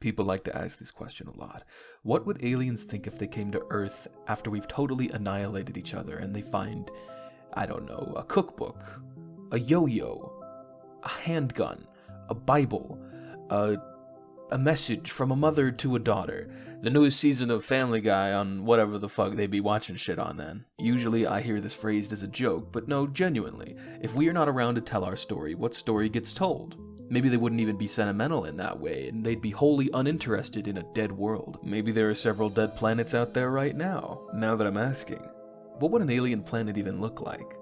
People like to ask this question a lot. What would aliens think if they came to Earth after we've totally annihilated each other and they find, I don't know, a cookbook, a yo-yo, a handgun, a Bible, a message from a mother to a daughter, the newest season of Family Guy on whatever the fuck they be watching shit on then. Usually I hear this phrased as a joke, but no, genuinely. If we are not around to tell our story, what story gets told? Maybe they wouldn't even be sentimental in that way, and they'd be wholly uninterested in a dead world. Maybe there are several dead planets out there right now. Now that I'm asking, what would an alien planet even look like?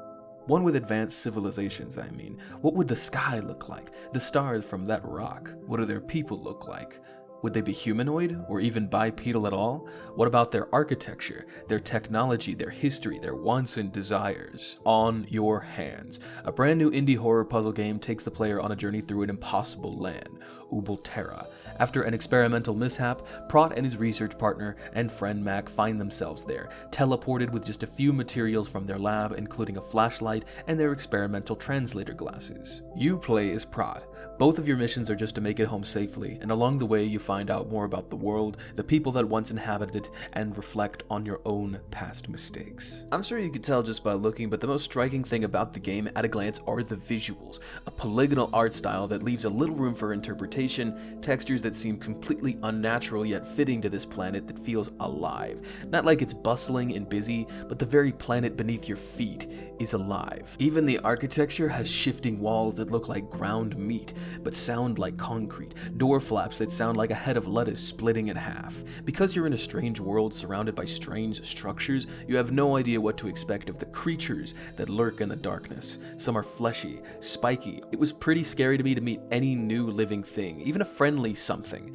One with advanced civilizations, I mean. What would the sky look like? The stars from that rock? What do their people look like? Would they be humanoid, or even bipedal at all? What about their architecture, their technology, their history, their wants and desires? On your hands. A brand new indie horror puzzle game takes the player on a journey through an impossible land, Ubulterra. After an experimental mishap, Prot and his research partner and friend Mac find themselves there, teleported with just a few materials from their lab, including a flashlight and their experimental translator glasses. You play as Prot. Both of your missions are just to make it home safely, and along the way you find out more about the world, the people that once inhabited it, and reflect on your own past mistakes. I'm sure you could tell just by looking, but the most striking thing about the game at a glance are the visuals. A polygonal art style that leaves a little room for interpretation, textures that seem completely unnatural yet fitting to this planet that feels alive. Not like it's bustling and busy, but the very planet beneath your feet is alive. Even the architecture has shifting walls that look like ground meat, but sound like concrete, door flaps that sound like a head of lettuce splitting in half. Because you're in a strange world surrounded by strange structures, you have no idea what to expect of the creatures that lurk in the darkness. Some are fleshy, spiky. It was pretty scary to me to meet any new living thing, even a friendly something.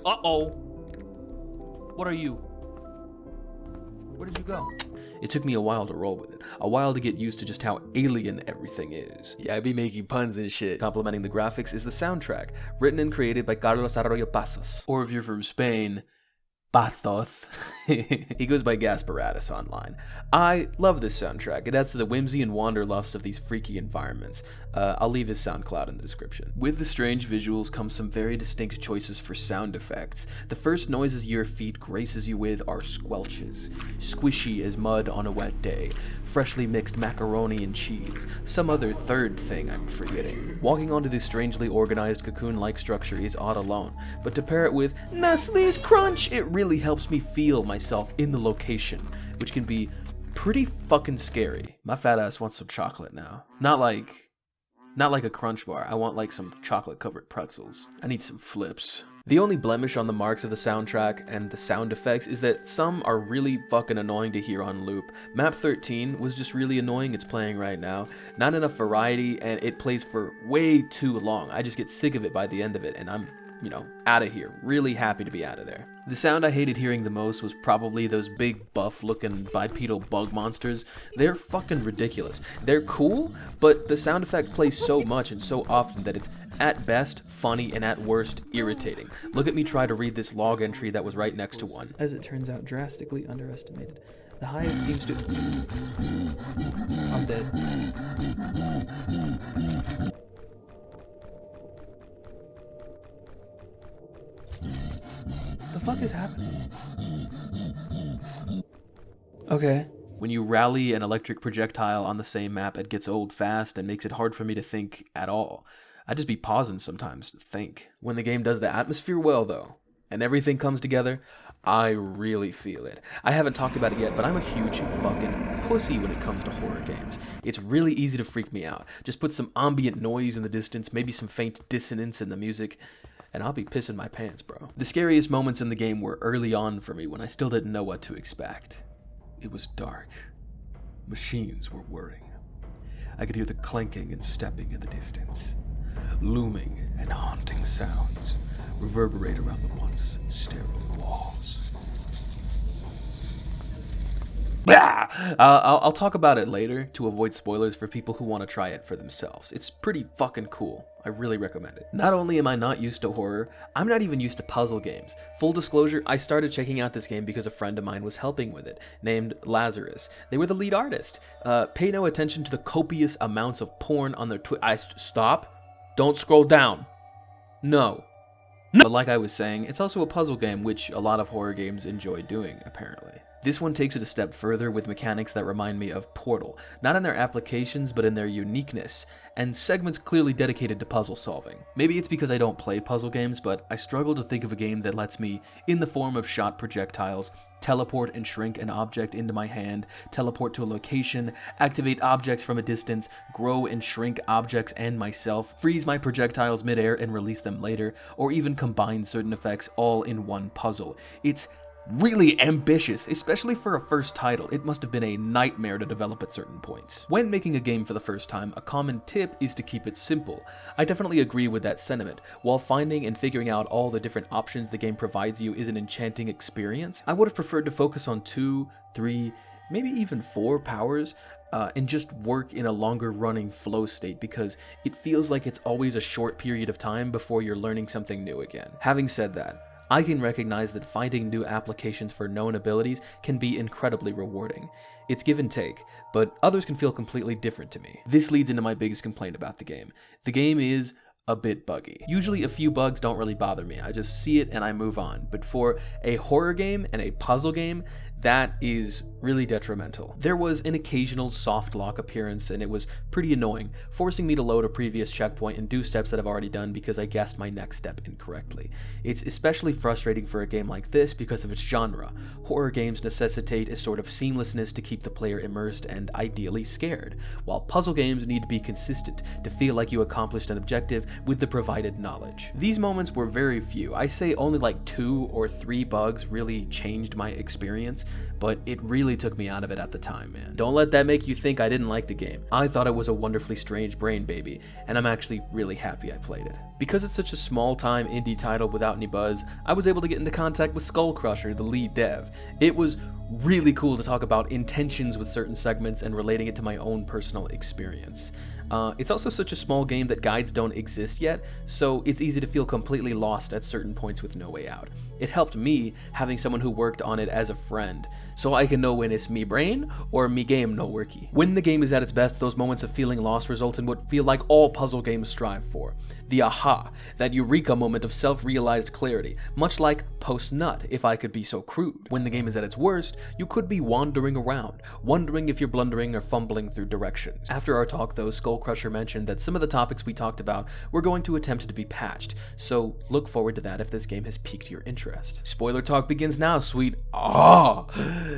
Uh-oh. What are you? Where did you go? It took me a while to roll with it, a while to get used to just how alien everything is. Yeah, I be making puns and shit. Complementing the graphics is the soundtrack, written and created by Carlos Arroyo Pasos. Or if you're from Spain, Pathos. He goes by Gasparatus online. I love this soundtrack. It adds to the whimsy and wanderlust of these freaky environments. I'll leave his SoundCloud in the description. With the strange visuals comes some very distinct choices for sound effects. The first noises your feet graces you with are squelches, squishy as mud on a wet day, freshly mixed macaroni and cheese, some other third thing I'm forgetting. Walking onto this strangely organized cocoon-like structure is odd alone, but to pair it with Nestle's Crunch, it really helps me feel myself in the location, which can be pretty fucking scary. My fat ass wants some chocolate now. Not like a Crunch bar. I want like some chocolate covered pretzels. I need some flips. The only blemish on the marks of the soundtrack and the sound effects is that some are really fucking annoying to hear on loop. Map 13 was just really annoying. It's playing right now. Not enough variety, and it plays for way too long. I just get sick of it by the end of it, and I'm, out of here. Really happy to be out of there. The sound I hated hearing the most was probably those big buff-looking bipedal bug monsters. They're fucking ridiculous. They're cool, but the sound effect plays so much and so often that it's at best funny and at worst irritating. Look at me try to read this log entry that was right next to one. As it turns out, drastically underestimated. The hive seems to... I'm dead. The fuck is happening? Okay. When you rally an electric projectile on the same map, it gets old fast and makes it hard for me to think at all. I just be pausing sometimes to think. When the game does the atmosphere well, though, and everything comes together, I really feel it. I haven't talked about it yet, but I'm a huge fucking pussy when it comes to horror games. It's really easy to freak me out. Just put some ambient noise in the distance, maybe some faint dissonance in the music, and I'll be pissing my pants, bro. The scariest moments in the game were early on for me when I still didn't know what to expect. It was dark. Machines were whirring. I could hear the clanking and stepping in the distance. Looming and haunting sounds reverberate around the once sterile walls. I'll talk about it later to avoid spoilers for people who want to try it for themselves. It's pretty fucking cool. I really recommend it. Not only am I not used to horror, I'm not even used to puzzle games. Full disclosure, I started checking out this game because a friend of mine was helping with it, named Lazarus. They were the lead artist. Pay no attention to the copious amounts of porn on their Stop. Don't scroll down. No. But like I was saying, it's also a puzzle game, which a lot of horror games enjoy doing, apparently. This one takes it a step further with mechanics that remind me of Portal, not in their applications, but in their uniqueness, and segments clearly dedicated to puzzle solving. Maybe it's because I don't play puzzle games, but I struggle to think of a game that lets me, in the form of shot projectiles, teleport and shrink an object into my hand, teleport to a location, activate objects from a distance, grow and shrink objects and myself, freeze my projectiles midair and release them later, or even combine certain effects all in one puzzle. It's really ambitious, especially for a first title. It must have been a nightmare to develop at certain points. When making a game for the first time, a common tip is to keep it simple. I definitely agree with that sentiment. While finding and figuring out all the different options the game provides you is an enchanting experience, I would have preferred to focus on 2, 3, maybe even 4 powers, and just work in a longer running flow state, because it feels like it's always a short period of time before you're learning something new again. Having said that, I can recognize that finding new applications for known abilities can be incredibly rewarding. It's give and take, but others can feel completely different to me. This leads into my biggest complaint about the game. The game is a bit buggy. Usually a few bugs don't really bother me. I just see it and I move on. But for a horror game and a puzzle game, that is really detrimental. There was an occasional soft lock appearance, and it was pretty annoying, forcing me to load a previous checkpoint and do steps that I've already done because I guessed my next step incorrectly. It's especially frustrating for a game like this because of its genre. Horror games necessitate a sort of seamlessness to keep the player immersed and ideally scared, while puzzle games need to be consistent to feel like you accomplished an objective with the provided knowledge. These moments were very few. I say only like 2 or 3 bugs really changed my experience, but it really took me out of it at the time, man. Don't let that make you think I didn't like the game. I thought it was a wonderfully strange brain baby, and I'm actually really happy I played it. Because it's such a small-time indie title without any buzz, I was able to get into contact with Skullcrusher, the lead dev. It was really cool to talk about intentions with certain segments and relating it to my own personal experience. It's also such a small game that guides don't exist yet, so it's easy to feel completely lost at certain points with no way out. It helped me having someone who worked on it as a friend, so I can know when it's me brain or me game no worky. When the game is at its best, those moments of feeling lost result in what feel like all puzzle games strive for. The aha, that eureka moment of self-realized clarity, much like post-nut, if I could be so crude. When the game is at its worst, you could be wandering around, wondering if you're blundering or fumbling through directions. After our talk though, Skullcrusher mentioned that some of the topics we talked about were going to attempt to be patched, so look forward to that if this game has piqued your interest. Spoiler talk begins now, sweet.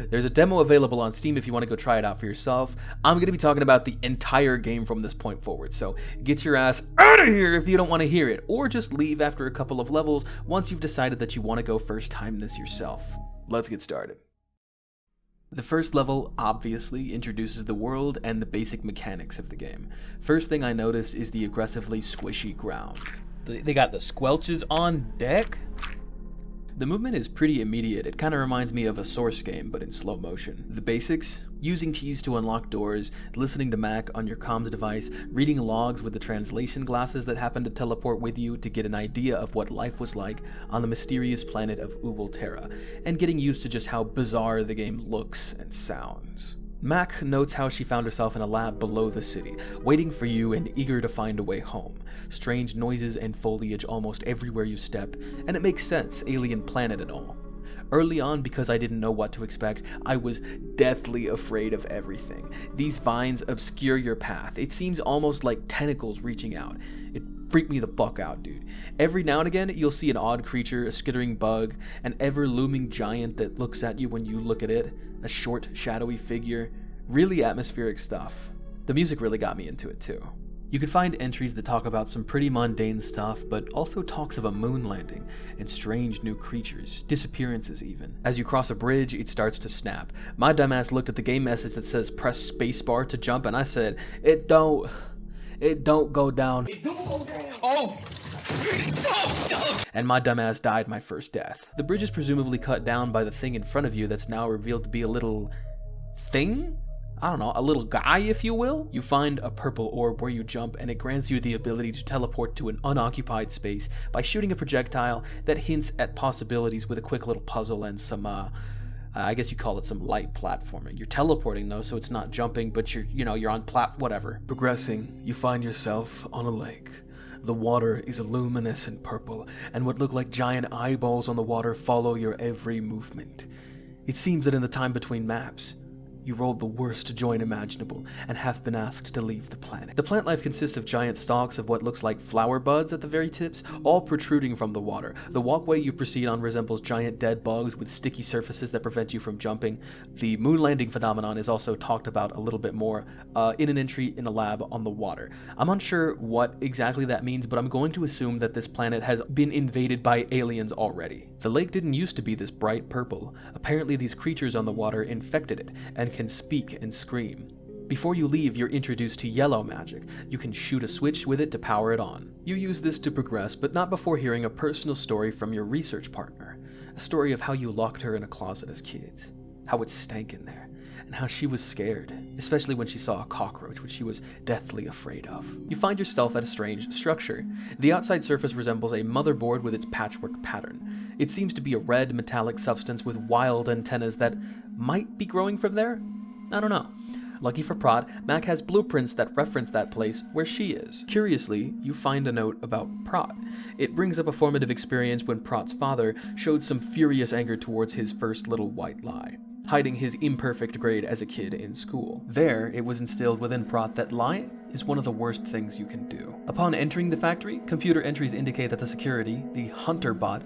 There's a demo available on Steam if you want to go try it out for yourself. I'm going to be talking about the entire game from this point forward, so get your ass out of here if you don't want to hear it, or just leave after a couple of levels once you've decided that you want to go first time this yourself. Let's get started. The first level obviously introduces the world and the basic mechanics of the game. First thing I notice is the aggressively squishy ground. They got the squelches on deck? The movement is pretty immediate. It kind of reminds me of a Source game, but in slow motion. The basics: using keys to unlock doors, listening to Mac on your comms device, reading logs with the translation glasses that happen to teleport with you to get an idea of what life was like on the mysterious planet of Ubulterra, and getting used to just how bizarre the game looks and sounds. Mac notes how she found herself in a lab below the city, waiting for you and eager to find a way home. Strange noises and foliage almost everywhere you step, and it makes sense, alien planet and all. Early on, because I didn't know what to expect, I was deathly afraid of everything. These vines obscure your path. It seems almost like tentacles reaching out. It freaked me the fuck out, dude. Every now and again, you'll see an odd creature, a skittering bug, an ever-looming giant that looks at you when you look at it, a short, shadowy figure. Really atmospheric stuff. The music really got me into it too. You could find entries that talk about some pretty mundane stuff, but also talks of a moon landing and strange new creatures, disappearances even. As you cross a bridge, it starts to snap. My dumbass looked at the game message that says press spacebar to jump, and I said, it don't go down. Oh! And my dumbass died my first death. The bridge is presumably cut down by the thing in front of you that's now revealed to be a little thing? I don't know, a little guy, if you will? You find a purple orb where you jump, and it grants you the ability to teleport to an unoccupied space by shooting a projectile that hints at possibilities with a quick little puzzle and some, I guess you call it some light platforming. You're teleporting though, so it's not jumping, but you're on whatever. Progressing, you find yourself on a lake. The water is luminescent purple, and what look like giant eyeballs on the water follow your every movement. It seems that in the time between maps, you rolled the worst joint imaginable and have been asked to leave the planet. The plant life consists of giant stalks of what looks like flower buds at the very tips, all protruding from the water. The walkway you proceed on resembles giant dead bugs with sticky surfaces that prevent you from jumping. The moon landing phenomenon is also talked about a little bit more in an entry in a lab on the water. I'm unsure what exactly that means, but I'm going to assume that this planet has been invaded by aliens already. The lake didn't used to be this bright purple. Apparently these creatures on the water infected it and can speak and scream. Before you leave, you're introduced to yellow magic. You can shoot a switch with it to power it on. You use this to progress, but not before hearing a personal story from your research partner. A story of how you locked her in a closet as kids, how it stank in there, and how she was scared, especially when she saw a cockroach, which she was deathly afraid of. You find yourself at a strange structure. The outside surface resembles a motherboard with its patchwork pattern. It seems to be a red metallic substance with wild antennas that might be growing from there? I don't know. Lucky for Prot, Mac has blueprints that reference that place where she is. Curiously, you find a note about Prot. It brings up a formative experience when Prot's father showed some furious anger towards his first little white lie, hiding his imperfect grade as a kid in school. There, it was instilled within Prot that lying is one of the worst things you can do. Upon entering the factory, computer entries indicate that the security, the Hunter bot,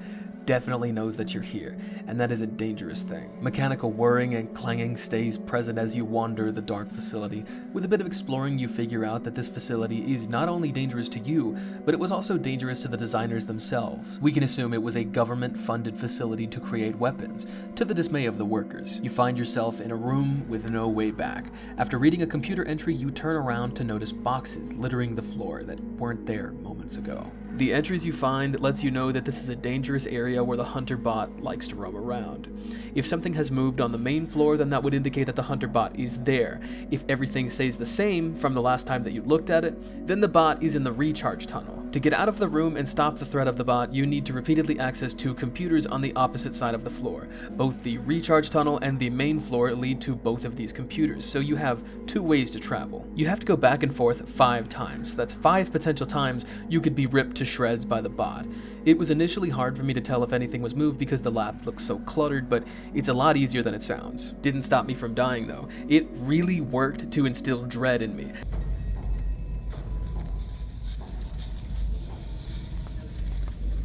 definitely knows that you're here, and that is a dangerous thing. Mechanical whirring and clanging stays present as you wander the dark facility. With a bit of exploring, you figure out that this facility is not only dangerous to you, but it was also dangerous to the designers themselves. We can assume it was a government-funded facility to create weapons, to the dismay of the workers. You find yourself in a room with no way back. After reading a computer entry, you turn around to notice boxes littering the floor that weren't there moments ago. The entries you find lets you know that this is a dangerous area where the Hunter bot likes to roam around. If something has moved on the main floor, then that would indicate that the Hunter bot is there. If everything stays the same from the last time that you looked at it, then the bot is in the recharge tunnel. To get out of the room and stop the threat of the bot, you need to repeatedly access two computers on the opposite side of the floor. Both the recharge tunnel and the main floor lead to both of these computers, so you have two ways to travel. You have to go back and forth 5 times. That's 5 potential times you could be ripped to shreds by the bot. It was initially hard for me to tell if anything was moved because the lab looks so cluttered, but it's a lot easier than it sounds. Didn't stop me from dying though. It really worked to instill dread in me.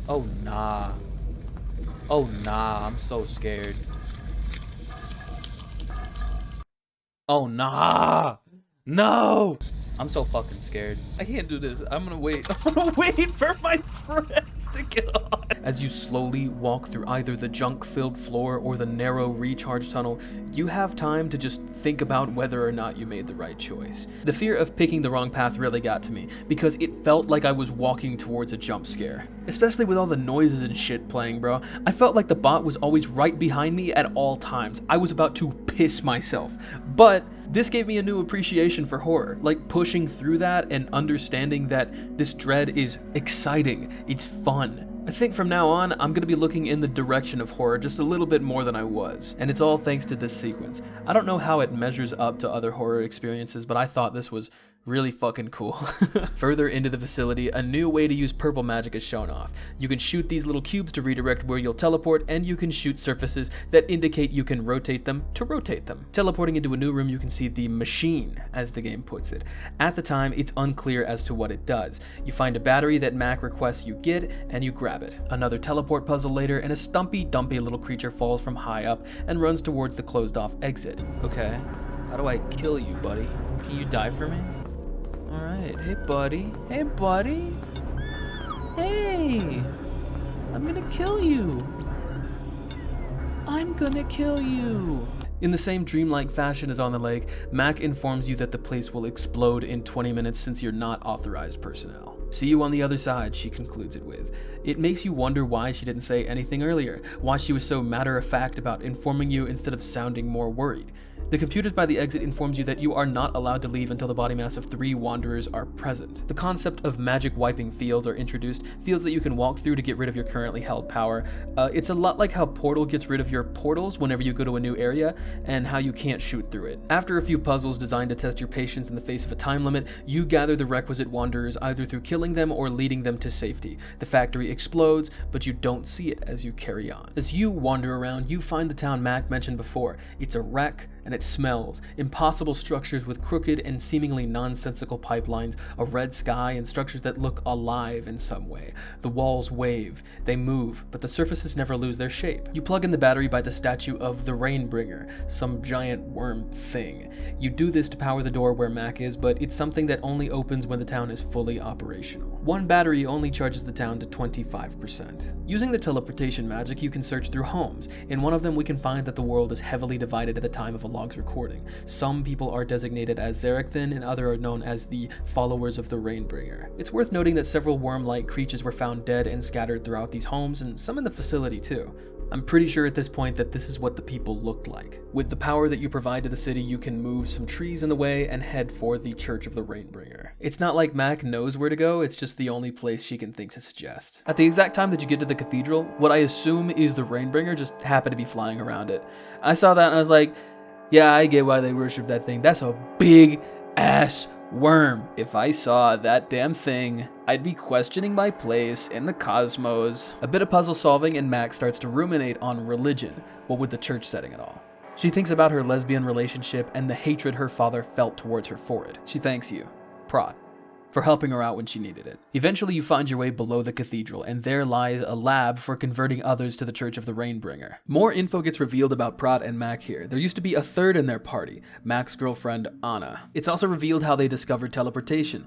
Oh nah. Oh nah, I'm so scared. Oh nah. No! I'm so fucking scared. I can't do this. I'm gonna wait. I'm gonna wait for my friends to get on. As you slowly walk through either the junk-filled floor or the narrow recharge tunnel, you have time to just think about whether or not you made the right choice. The fear of picking the wrong path really got to me, because it felt like I was walking towards a jump scare. Especially with all the noises and shit playing, bro. I felt like the bot was always right behind me at all times. I was about to piss myself. But this gave me a new appreciation for horror, like pushing through that and understanding that this dread is exciting, it's fun. I think from now on, I'm gonna be looking in the direction of horror just a little bit more than I was, and it's all thanks to this sequence. I don't know how it measures up to other horror experiences, but I thought this was really fucking cool. Further into the facility, a new way to use purple magic is shown off. You can shoot these little cubes to redirect where you'll teleport, and you can shoot surfaces that indicate you can rotate them to rotate them. Teleporting into a new room, you can see the machine, as the game puts it. At the time, it's unclear as to what it does. You find a battery that Mac requests you get, and you grab it. Another teleport puzzle later, and a stumpy, dumpy little creature falls from high up and runs towards the closed-off exit. Okay, how do I kill you, buddy? Can you die for me? Alright, hey buddy. Hey buddy. Hey! I'm gonna kill you. I'm gonna kill you. In the same dreamlike fashion as on the lake, Mac informs you that the place will explode in 20 minutes since you're not authorized personnel. See you on the other side, she concludes it with. It makes you wonder why she didn't say anything earlier, why she was so matter-of-fact about informing you instead of sounding more worried. The computers by the exit informs you that you are not allowed to leave until the body mass of 3 wanderers are present. The concept of magic wiping fields are introduced, fields that you can walk through to get rid of your currently held power. It's a lot like how Portal gets rid of your portals whenever you go to a new area, and how you can't shoot through it. After a few puzzles designed to test your patience in the face of a time limit, you gather the requisite wanderers either through killing them or leading them to safety. The factory explodes, but you don't see it as you carry on. As you wander around, you find the town Mac mentioned before. It's a wreck, and it smells. Impossible structures with crooked and seemingly nonsensical pipelines, a red sky, and structures that look alive in some way. The walls wave, they move, but the surfaces never lose their shape. You plug in the battery by the statue of the Rainbringer, some giant worm thing. You do this to power the door where Mac is, but it's something that only opens when the town is fully operational. One battery only charges the town to 25%. Using the teleportation magic, you can search through homes. In one of them, we can find that the world is heavily divided at the time of a log's recording. Some people are designated as Xerakthin, and others are known as the followers of the Rainbringer. It's worth noting that several worm-like creatures were found dead and scattered throughout these homes, and some in the facility too. I'm pretty sure at this point that this is what the people looked like. With the power that you provide to the city, you can move some trees in the way and head for the Church of the Rainbringer. It's not like Mac knows where to go, it's just the only place she can think to suggest. At the exact time that you get to the cathedral, what I assume is the Rainbringer just happened to be flying around it. I saw that and I was like, yeah, I get why they worship that thing. That's a big ass worm. If I saw that damn thing, I'd be questioning my place in the cosmos. A bit of puzzle solving and Max starts to ruminate on religion. What would the church setting it all? She thinks about her lesbian relationship and the hatred her father felt towards her for it. She thanks you, Prot, for helping her out when she needed it. Eventually you find your way below the cathedral, and there lies a lab for converting others to the Church of the Rainbringer. More info gets revealed about Prot and Mac here. There used to be a third in their party, Mac's girlfriend, Anna. It's also revealed how they discovered teleportation.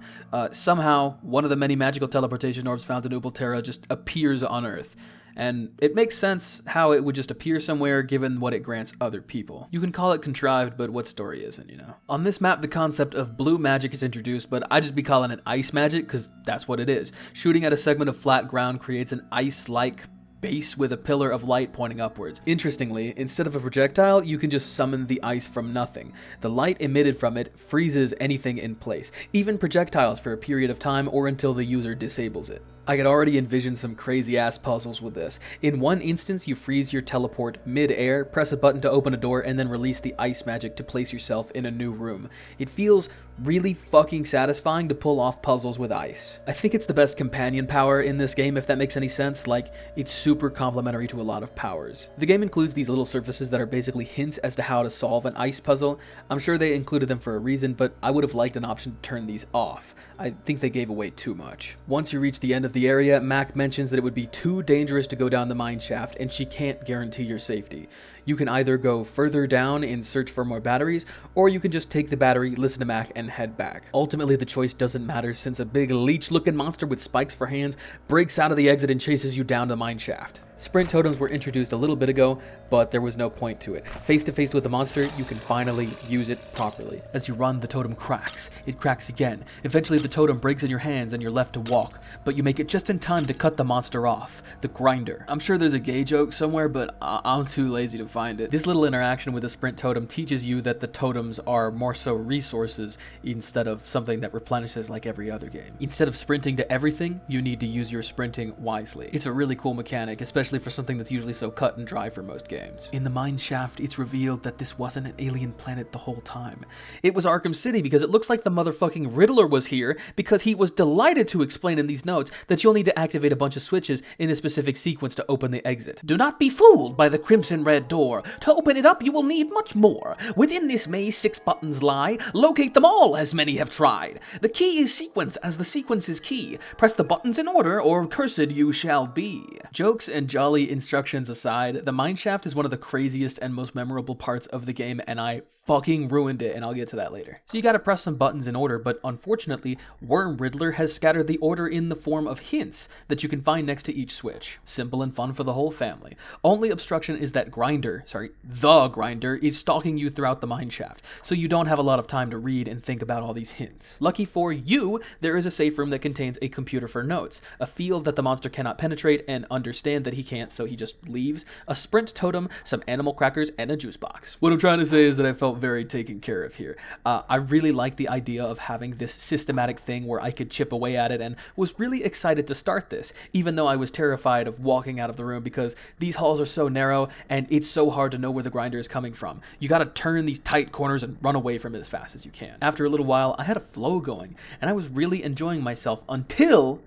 Somehow, one of the many magical teleportation orbs found in Ubulterra just appears on Earth. And it makes sense how it would just appear somewhere given what it grants other people. You can call it contrived, but what story isn't, you know? On this map, the concept of blue magic is introduced, but I just be calling it ice magic because that's what it is. Shooting at a segment of flat ground creates an ice-like base with a pillar of light pointing upwards. Interestingly, instead of a projectile, you can just summon the ice from nothing. The light emitted from it freezes anything in place, even projectiles for a period of time or until the user disables it. I could already envision some crazy ass puzzles with this. In one instance, you freeze your teleport mid-air, press a button to open a door, and then release the ice magic to place yourself in a new room. It feels really fucking satisfying to pull off puzzles with ice. I think it's the best companion power in this game, if that makes any sense. Like, it's super complementary to a lot of powers. The game includes these little surfaces that are basically hints as to how to solve an ice puzzle. I'm sure they included them for a reason, but I would have liked an option to turn these off. I think they gave away too much. Once you reach the end of the area, Mac mentions that it would be too dangerous to go down the mine shaft, and she can't guarantee your safety. You can either go further down and search for more batteries, or you can just take the battery, listen to Mac, and head back. Ultimately, the choice doesn't matter since a big leech-looking monster with spikes for hands breaks out of the exit and chases you down the mine shaft. Sprint totems were introduced a little bit ago, but there was no point to it. Face to face with the monster, you can finally use it properly. As you run, the totem cracks. It cracks again. Eventually, the totem breaks in your hands and you're left to walk, but you make it just in time to cut the monster off. The grinder. I'm sure there's a gay joke somewhere, but I'm too lazy to find it. This little interaction with a sprint totem teaches you that the totems are more so resources instead of something that replenishes like every other game. Instead of sprinting to everything, you need to use your sprinting wisely. It's a really cool mechanic, especially for something that's usually so cut and dry for most games. In the mine shaft, it's revealed that this wasn't an alien planet the whole time. It was Arkham City because it looks like the motherfucking Riddler was here because he was delighted to explain in these notes that you'll need to activate a bunch of switches in a specific sequence to open the exit. Do not be fooled by the crimson red door. To open it up, you will need much more. Within this maze, 6 buttons lie. Locate them all, as many have tried. The key is sequence, as the sequence is key. Press the buttons in order, or cursed you shall be. Jokes and jolly instructions aside, the mineshaft is one of the craziest and most memorable parts of the game, and I fucking ruined it, and I'll get to that later. So you gotta press some buttons in order, but unfortunately, Worm Riddler has scattered the order in the form of hints that you can find next to each switch. Simple and fun for the whole family. Only obstruction is that the grinder is stalking you throughout the mineshaft, so you don't have a lot of time to read and think about all these hints. Lucky for you, there is a safe room that contains a computer for notes, a field that the monster cannot penetrate, and under understand that he can't, so he just leaves. A sprint totem, some animal crackers, and a juice box. What I'm trying to say is that I felt very taken care of here. I really like the idea of having this systematic thing where I could chip away at it, and was really excited to start this, even though I was terrified of walking out of the room because these halls are so narrow and it's so hard to know where the grinder is coming from. You gotta turn these tight corners and run away from it as fast as you can. After a little while, I had a flow going, and I was really enjoying myself until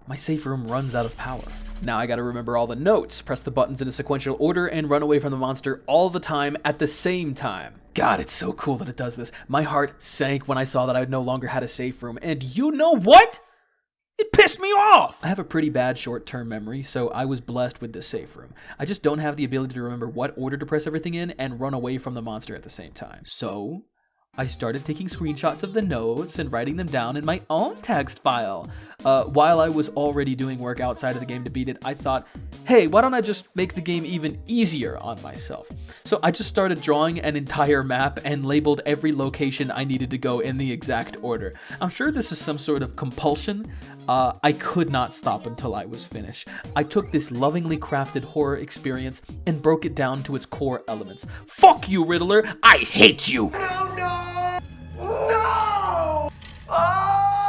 my safe room runs out of power. Now I gotta remember all the notes, press the buttons in a sequential order, and run away from the monster all the time at the same time. God, it's so cool that it does this. My heart sank when I saw that I no longer had a safe room, and you know what? It pissed me off! I have a pretty bad short-term memory, so I was blessed with this safe room. I just don't have the ability to remember what order to press everything in and run away from the monster at the same time. So I started taking screenshots of the notes and writing them down in my own text file. While I was already doing work outside of the game to beat it, I thought, hey, why don't I just make the game even easier on myself? So I just started drawing an entire map and labeled every location I needed to go in the exact order. I'm sure this is some sort of compulsion. I could not stop until I was finished. I took this lovingly crafted horror experience and broke it down to its core elements. Fuck you, Riddler! I hate you! No!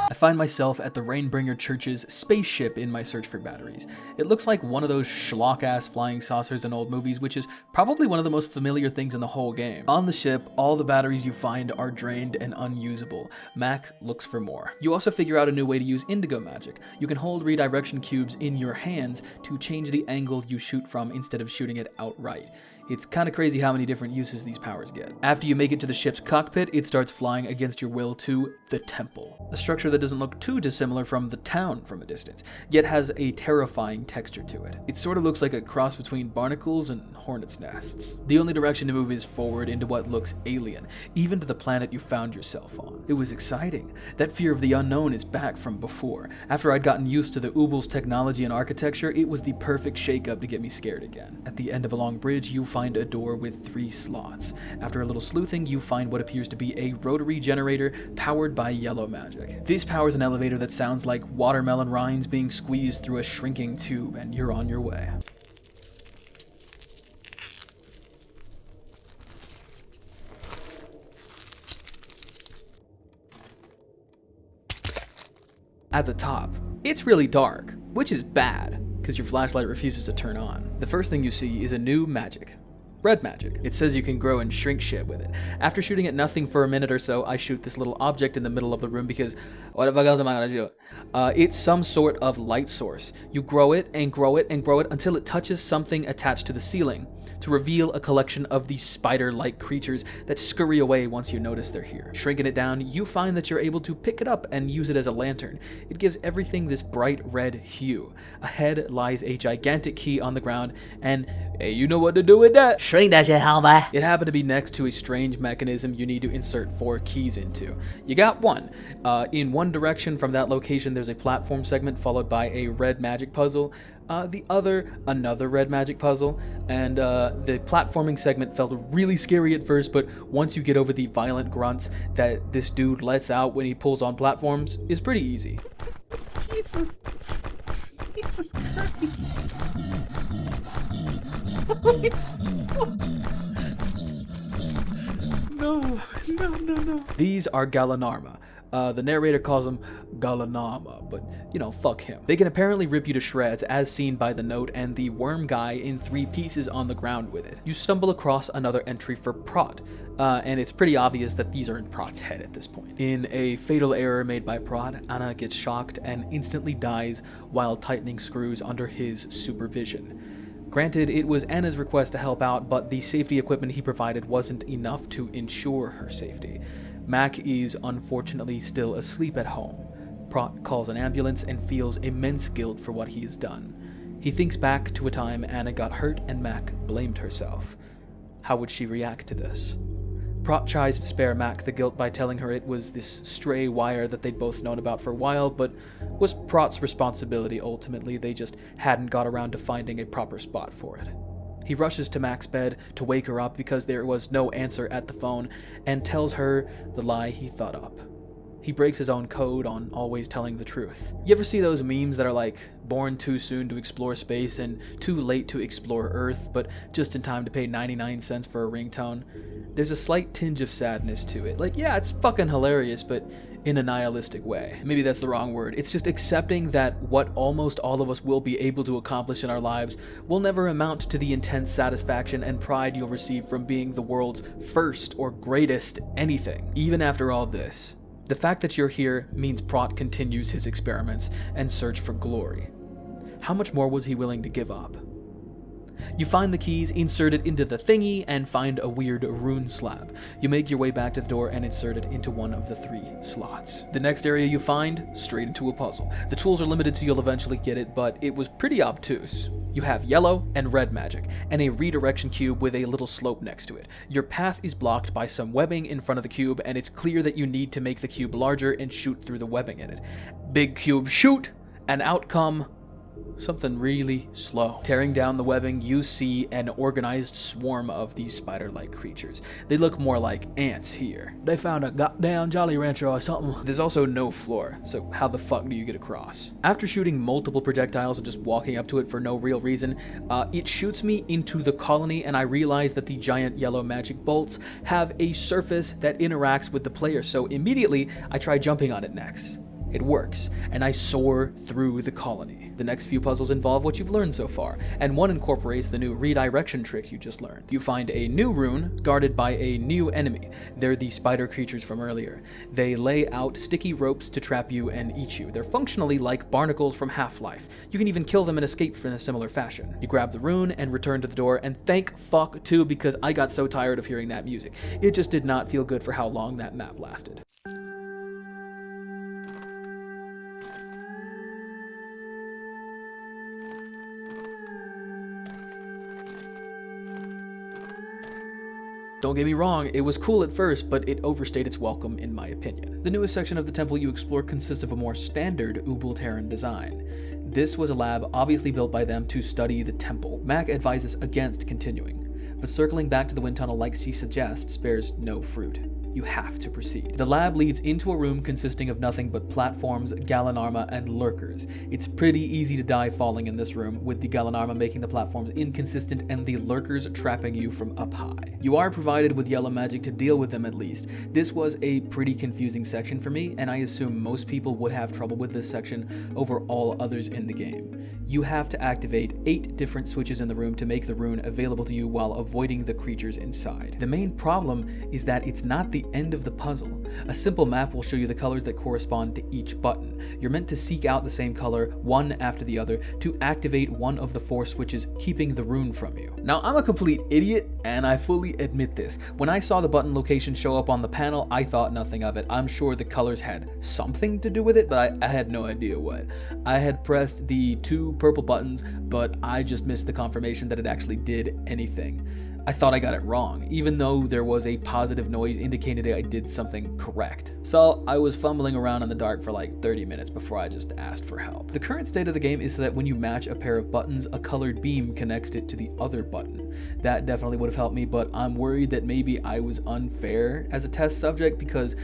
I find myself at the Rainbringer Church's spaceship in my search for batteries. It looks like one of those schlock-ass flying saucers in old movies, which is probably one of the most familiar things in the whole game. On the ship, all the batteries you find are drained and unusable. Mac looks for more. You also figure out a new way to use indigo magic. You can hold redirection cubes in your hands to change the angle you shoot from instead of shooting it outright. It's kind of crazy how many different uses these powers get. After you make it to the ship's cockpit, it starts flying against your will to the temple. A structure that doesn't look too dissimilar from the town from a distance, yet has a terrifying texture to it. It sort of looks like a cross between barnacles and hornets' nests. The only direction to move is forward into what looks alien, even to the planet you found yourself on. It was exciting. That fear of the unknown is back from before. After I'd gotten used to the Ubul's technology and architecture, it was the perfect shake-up to get me scared again. At the end of a long bridge, you find a door with 3 slots. After a little sleuthing, you find what appears to be a rotary generator powered by yellow magic. This powers an elevator that sounds like watermelon rinds being squeezed through a shrinking tube, and you're on your way. At the top, it's really dark, which is bad, because your flashlight refuses to turn on. The first thing you see is a new magic. Red magic. It says you can grow and shrink shit with it. After shooting at nothing for a minute or so, I shoot this little object in the middle of the room because what the fuck else am I gonna do? It's some sort of light source. You grow it and grow it and grow it until it touches something attached to the ceiling to reveal a collection of these spider-like creatures that scurry away once you notice they're here. Shrinking it down, you find that you're able to pick it up and use it as a lantern. It gives everything this bright red hue. Ahead lies a gigantic key on the ground, and hey, you know what to do with that. Shrink that shit, homie. It happened to be next to a strange mechanism you need to insert 4 keys into. You got one. In one direction from that location, there's a platform segment followed by a red magic puzzle. The other, another red magic puzzle, and the platforming segment felt really scary at first, but once you get over the violent grunts that this dude lets out when he pulls on platforms, is pretty easy. Jesus Christ. No. These are Galanarma. The narrator calls them Galanama, but, you know, fuck him. They can apparently rip you to shreds, as seen by the note and the worm guy in 3 pieces on the ground with it. You stumble across another entry for Prot, and it's pretty obvious that these are in Prot's head at this point. In a fatal error made by Prot, Anna gets shocked and instantly dies while tightening screws under his supervision. Granted, it was Anna's request to help out, but the safety equipment he provided wasn't enough to ensure her safety. Mac is unfortunately still asleep at home. Prot calls an ambulance and feels immense guilt for what he has done. He thinks back to a time Anna got hurt and Mac blamed herself. How would she react to this? Prot tries to spare Mac the guilt by telling her it was this stray wire that they'd both known about for a while, but was Prot's responsibility ultimately. They just hadn't got around to finding a proper spot for it. He rushes to Mac's bed to wake her up because there was no answer at the phone, and tells her the lie he thought up. He breaks his own code on always telling the truth. You ever see those memes that are like, born too soon to explore space and too late to explore Earth, but just in time to pay 99 cents for a ringtone? There's a slight tinge of sadness to it. Like, yeah, it's fucking hilarious, but in a nihilistic way. Maybe that's the wrong word. It's just accepting that what almost all of us will be able to accomplish in our lives will never amount to the intense satisfaction and pride you'll receive from being the world's first or greatest anything. Even after all this, the fact that you're here means Prot continues his experiments and search for glory. How much more was he willing to give up? You find the keys, insert it into the thingy, and find a weird rune slab. You make your way back to the door and insert it into one of the 3 slots. The next area you find, straight into a puzzle. The tools are limited so you'll eventually get it, but it was pretty obtuse. You have yellow and red magic, and a redirection cube with a little slope next to it. Your path is blocked by some webbing in front of the cube, and it's clear that you need to make the cube larger and shoot through the webbing in it. Big cube shoot, and out come something really slow. Tearing down the webbing, you see an organized swarm of these spider-like creatures. They look more like ants here. They found a goddamn Jolly Rancher or something. There's also no floor, so how the fuck do you get across? After shooting multiple projectiles and just walking up to it for no real reason, it shoots me into the colony, and I realize that the giant yellow magic bolts have a surface that interacts with the player, so immediately I try jumping on it next. It works, and I soar through the colony. The next few puzzles involve what you've learned so far, and one incorporates the new redirection trick you just learned. You find a new rune guarded by a new enemy. They're the spider creatures from earlier. They lay out sticky ropes to trap you and eat you. They're functionally like barnacles from Half-Life. You can even kill them and escape in a similar fashion. You grab the rune and return to the door, and thank fuck too, because I got so tired of hearing that music. It just did not feel good for how long that map lasted. Don't get me wrong, it was cool at first, but it overstayed its welcome in my opinion. The newest section of the temple you explore consists of a more standard Ubulterran design. This was a lab obviously built by them to study the temple. Mac advises against continuing, but circling back to the wind tunnel like she suggests bears no fruit. You have to proceed. The lab leads into a room consisting of nothing but platforms, Gallinarma, and lurkers. It's pretty easy to die falling in this room, with the Gallinarma making the platforms inconsistent and the lurkers trapping you from up high. You are provided with yellow magic to deal with them at least. This was a pretty confusing section for me, and I assume most people would have trouble with this section over all others in the game. You have to activate 8 different switches in the room to make the rune available to you while avoiding the creatures inside. The main problem is that it's not the end of the puzzle. A simple map will show you the colors that correspond to each button. You're meant to seek out the same color, one after the other, to activate one of the 4 switches keeping the rune from you. Now, I'm a complete idiot, and I fully admit this. When I saw the button location show up on the panel, I thought nothing of it. I'm sure the colors had something to do with it, but I had no idea what. I had pressed the 2 purple buttons, but I just missed the confirmation that it actually did anything. I thought I got it wrong, even though there was a positive noise indicating I did something correct. So I was fumbling around in the dark for like 30 minutes before I just asked for help. The current state of the game is that when you match a pair of buttons, a colored beam connects it to the other button. That definitely would have helped me, but I'm worried that maybe I was unfair as a test subject because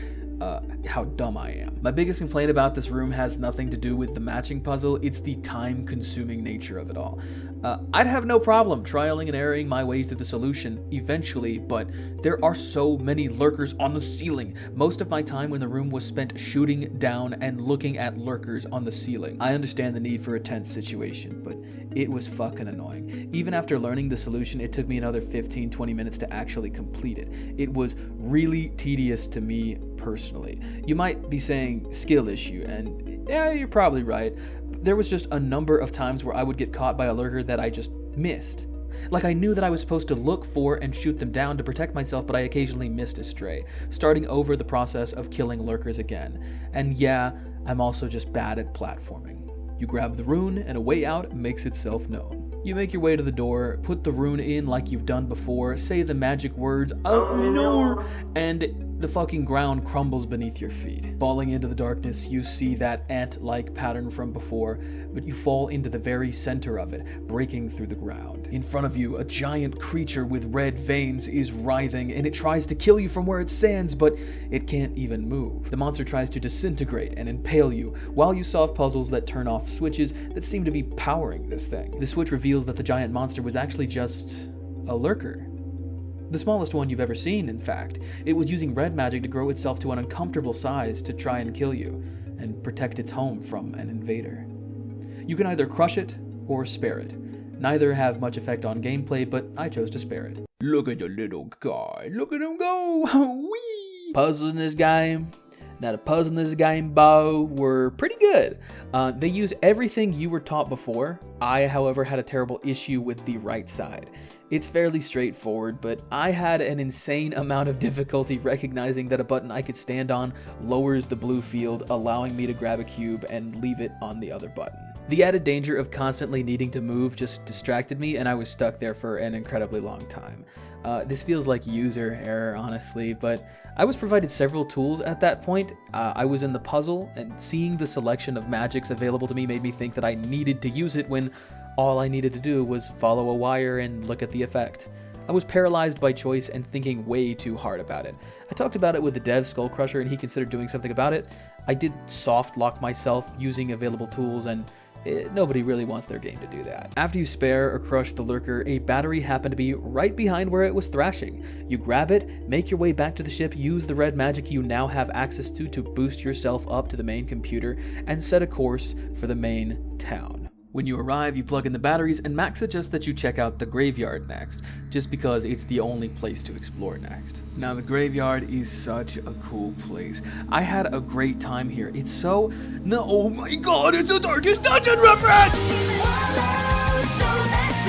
how dumb I am. My biggest complaint about this room has nothing to do with the matching puzzle, it's the time-consuming nature of it all. I'd have no problem trialing and erroring my way through the solution eventually, but there are so many lurkers on the ceiling. Most of my time in the room was spent shooting down and looking at lurkers on the ceiling. I understand the need for a tense situation, but it was fucking annoying. Even after learning the solution, it took me another 15-20 minutes to actually complete it. It was really tedious to me personally. You might be saying skill issue, and yeah, you're probably right. There was just a number of times where I would get caught by a lurker that I just missed. Like I knew that I was supposed to look for and shoot them down to protect myself, but I occasionally missed a stray, starting over the process of killing lurkers again. And yeah, I'm also just bad at platforming. You grab the rune and a way out makes itself known. You make your way to the door, put the rune in like you've done before, say the magic words, "Oh no," and The fucking ground crumbles beneath your feet. Falling into the darkness, you see that ant-like pattern from before, but you fall into the very center of it, breaking through the ground. In front of you, a giant creature with red veins is writhing, and it tries to kill you from where it stands, but it can't even move. The monster tries to disintegrate and impale you, while you solve puzzles that turn off switches that seem to be powering this thing. The switch reveals that the giant monster was actually just a lurker. The smallest one you've ever seen, in fact. It was using red magic to grow itself to an uncomfortable size to try and kill you, and protect its home from an invader. You can either crush it, or spare it. Neither have much effect on gameplay, but I chose to spare it. Look at the little guy, look at him go! Whee! Puzzles in this game. Now the puzzles in this game, Bo, were pretty good. They use everything you were taught before. I, however, had a terrible issue with the right side. It's fairly straightforward, but I had an insane amount of difficulty recognizing that a button I could stand on lowers the blue field, allowing me to grab a cube and leave it on the other button. The added danger of constantly needing to move just distracted me, and I was stuck there for an incredibly long time. This feels like user error, honestly, but I was provided several tools at that point. I was in the puzzle, and seeing the selection of magics available to me made me think that I needed to use it when all I needed to do was follow a wire and look at the effect. I was paralyzed by choice and thinking way too hard about it. I talked about it with the dev Skull Crusher, and he considered doing something about it. I did soft lock myself using available tools, and nobody really wants their game to do that. After you spare or crush the lurker, a battery happened to be right behind where it was thrashing. You grab it, make your way back to the ship, use the red magic you now have access to boost yourself up to the main computer, and set a course for the main town. When you arrive, you plug in the batteries, and Max suggests that you check out the Graveyard next, just because it's the only place to explore next. Now, the Graveyard is such a cool place. I had a great time here. It's so... No, oh my god, it's the Darkest Dungeon reference!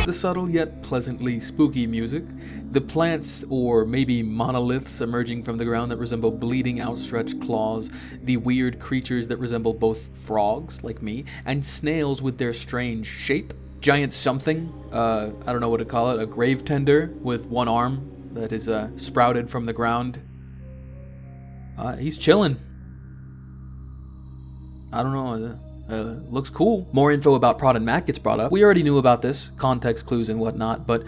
The subtle yet pleasantly spooky music, the plants or maybe monoliths emerging from the ground that resemble bleeding outstretched claws, the weird creatures that resemble both frogs, like me, and snails with their strange shape, giant something, I don't know what to call it, a grave tender with one arm that is sprouted from the ground. He's chilling. I don't know. Looks cool. More info about Prod and Mac gets brought up. We already knew about this, context clues and whatnot, but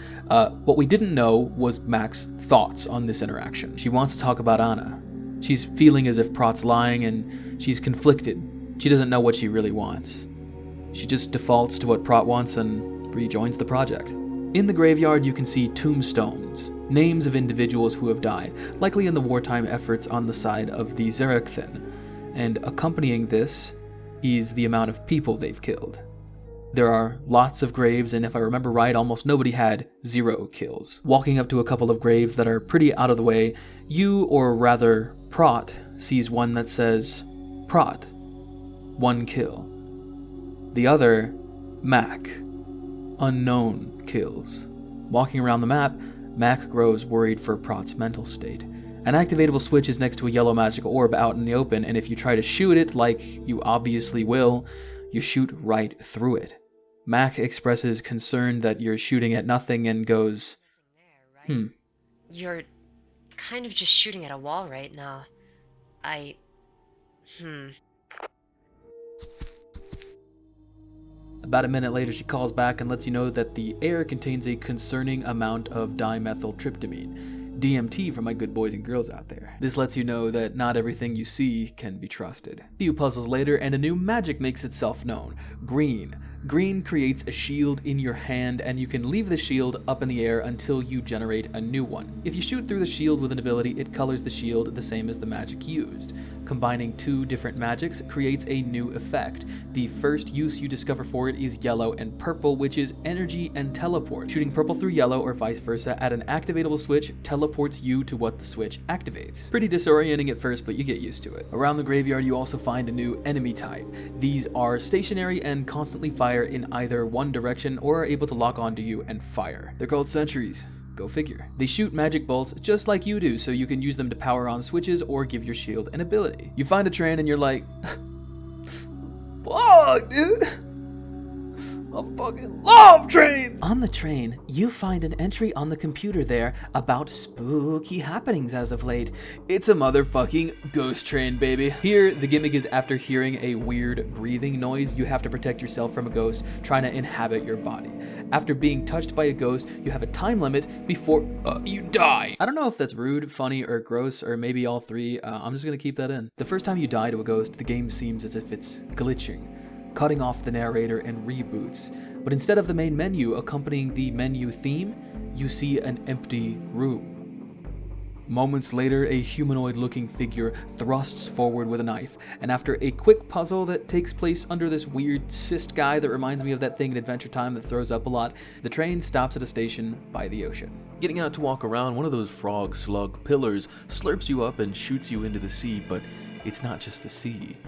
what we didn't know was Mac's thoughts on this interaction. She wants to talk about Anna. She's feeling as if Prot's lying, and she's conflicted. She doesn't know what she really wants. She just defaults to what Prot wants and rejoins the project. In the Graveyard, you can see tombstones, names of individuals who have died, likely in the wartime efforts on the side of the Xerakthin, and accompanying this is the amount of people they've killed. There are lots of graves, and if I remember right, almost nobody had 0 kills. Walking up to a couple of graves that are pretty out of the way, you, or rather Prot, sees one that says, Prot, 1 kill. The other, Mac, unknown kills. Walking around the map, Mac grows worried for Prot's mental state. An activatable switch is next to a yellow magic orb out in the open, and if you try to shoot it, like you obviously will, you shoot right through it. Mac expresses concern that you're shooting at nothing and goes, You're kind of just shooting at a wall right now. About a minute later, she calls back and lets you know that the air contains a concerning amount of dimethyltryptamine. DMT for my good boys and girls out there. This lets you know that not everything you see can be trusted. A few puzzles later, and a new magic makes itself known. Green. Green creates a shield in your hand, and you can leave the shield up in the air until you generate a new one. If you shoot through the shield with an ability, it colors the shield the same as the magic used. Combining 2 different magics creates a new effect. The first use you discover for it is yellow and purple, which is energy and teleport. Shooting purple through yellow or vice versa at an activatable switch teleports you to what the switch activates. Pretty disorienting at first, but you get used to it. Around the Graveyard, you also find a new enemy type. These are stationary and constantly fire in either one direction or are able to lock onto you and fire. They're called sentries. Go figure. They shoot magic bolts just like you do, so you can use them to power on switches or give your shield an ability. You find a train and you're like, fuck, dude. I fucking love trains! On the train, you find an entry on the computer there about spooky happenings as of late. It's a motherfucking ghost train, baby. Here, the gimmick is after hearing a weird breathing noise, you have to protect yourself from a ghost trying to inhabit your body. After being touched by a ghost, you have a time limit before you die. I don't know if that's rude, funny, or gross, or maybe all three. I'm just gonna keep that in. The first time you die to a ghost, the game seems as if it's glitching, cutting off the narrator and reboots. But instead of the main menu accompanying the menu theme, you see an empty room. Moments later, a humanoid-looking figure thrusts forward with a knife, and after a quick puzzle that takes place under this weird cyst guy that reminds me of that thing in Adventure Time that throws up a lot, the train stops at a station by the ocean. Getting out to walk around, one of those frog slug pillars slurps you up and shoots you into the sea, but it's not just the sea.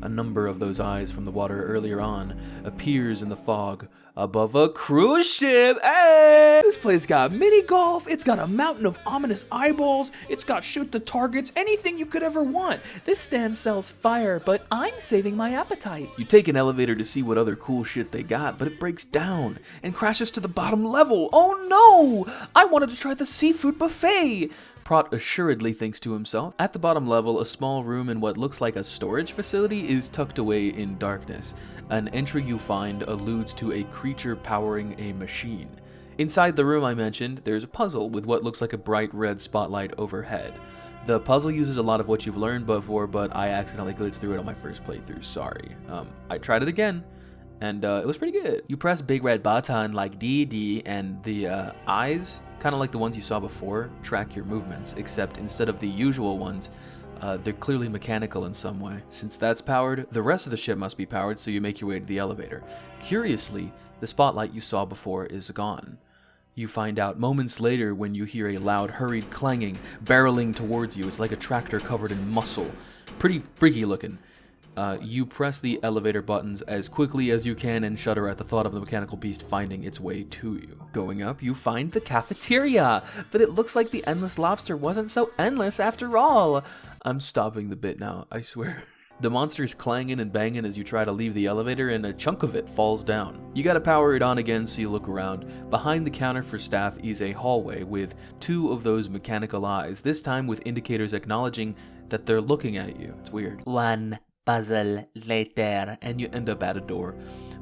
A number of those eyes from the water earlier on appears in the fog above a cruise ship. Hey! This place got mini golf, it's got a mountain of ominous eyeballs, it's got shoot the targets, anything you could ever want. This stand sells fire, but I'm saving my appetite. You take an elevator to see what other cool shit they got, but it breaks down and crashes to the bottom level. Oh no! I wanted to try the seafood buffet! Prot assuredly thinks to himself. At the bottom level, a small room in what looks like a storage facility is tucked away in darkness. An entry you find alludes to a creature powering a machine. Inside the room I mentioned, there's a puzzle with what looks like a bright red spotlight overhead. The puzzle uses a lot of what you've learned before, but I accidentally glitched through it on my first playthrough, sorry. I tried it again, and it was pretty good. You press big red button like DD, and the eyes, kind of like the ones you saw before, track your movements, except instead of the usual ones, they're clearly mechanical in some way. Since that's powered, the rest of the ship must be powered, so you make your way to the elevator. Curiously, the spotlight you saw before is gone. You find out moments later when you hear a loud, hurried clanging, barreling towards you. It's like a tractor covered in muscle. Pretty freaky looking. You press the elevator buttons as quickly as you can and shudder at the thought of the mechanical beast finding its way to you. Going up, you find the cafeteria, but it looks like the endless lobster wasn't so endless after all. I'm stopping the bit now, I swear. The monster's clanging and banging as you try to leave the elevator, and a chunk of it falls down. You gotta power it on again so you look around. Behind the counter for staff is a hallway with two of those mechanical eyes, this time with indicators acknowledging that they're looking at you. It's weird. One puzzle later, and you end up at a door.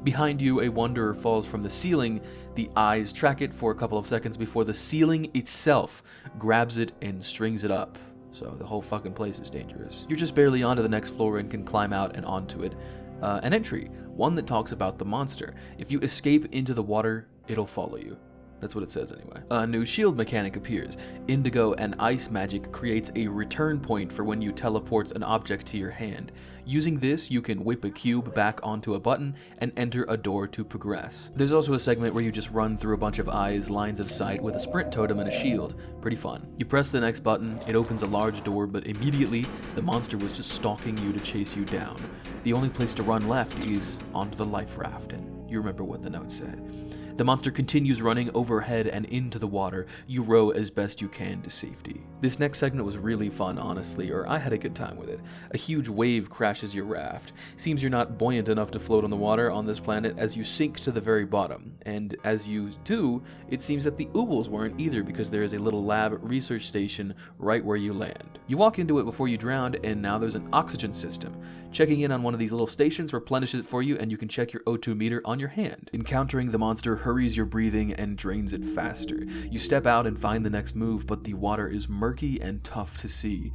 Behind you, a wanderer falls from the ceiling. The eyes track it for a couple of seconds before the ceiling itself grabs it and strings it up. So the whole fucking place is dangerous. You're just barely onto the next floor and can climb out and onto it. An entry, one that talks about the monster. If you escape into the water, it'll follow you. That's what it says anyway. A new shield mechanic appears. Indigo and ice magic creates a return point for when you teleport an object to your hand. Using this, you can whip a cube back onto a button and enter a door to progress. There's also a segment where you just run through a bunch of eyes, lines of sight with a sprint totem and a shield. Pretty fun. You press the next button, it opens a large door, but immediately the monster was just stalking you to chase you down. The only place to run left is onto the life raft, and you remember what the note said. The monster continues running overhead and into the water. You row as best you can to safety. This next segment was really fun, honestly, or I had a good time with it. A huge wave crashes your raft. Seems you're not buoyant enough to float on the water on this planet as you sink to the very bottom. And as you do, it seems that the Ubul's weren't either, because there is a little lab research station right where you land. You walk into it before you drowned, and now there's an oxygen system. Checking in on one of these little stations replenishes it for you, and you can check your O2 meter on your hand. Encountering the monster hurries your breathing and drains it faster. You step out and find the next move, but the water is murky and tough to see.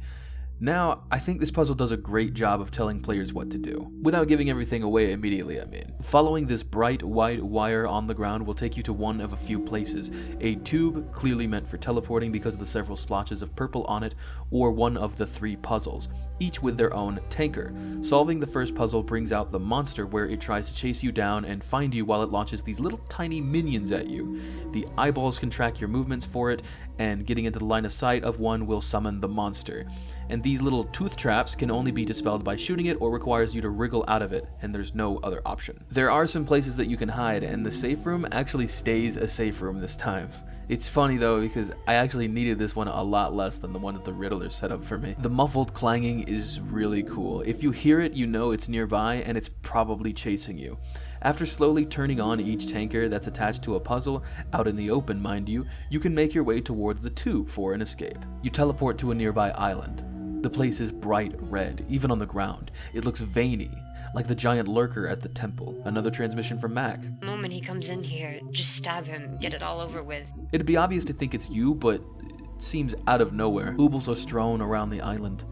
Now, I think this puzzle does a great job of telling players what to do, without giving everything away immediately, I mean. Following this bright white wire on the ground will take you to one of a few places. A tube, clearly meant for teleporting because of the several splotches of purple on it, or one of the three puzzles, each with their own tanker. Solving the first puzzle brings out the monster, where it tries to chase you down and find you while it launches these little tiny minions at you. The eyeballs can track your movements for it, and getting into the line of sight of one will summon the monster. And these little tooth traps can only be dispelled by shooting it, or requires you to wriggle out of it, and there's no other option. There are some places that you can hide, and the safe room actually stays a safe room this time. It's funny though, because I actually needed this one a lot less than the one that the Riddler set up for me. The muffled clanging is really cool. If you hear it, you know it's nearby and it's probably chasing you. After slowly turning on each tanker that's attached to a puzzle, out in the open mind you, you can make your way towards the tube for an escape. You teleport to a nearby island. The place is bright red, even on the ground. It looks veiny, like the giant lurker at the temple. Another transmission from Mac. The moment he comes in here, just stab him, get it all over with. It'd be obvious to think it's you, but it seems out of nowhere. Ubuls are strewn around the island,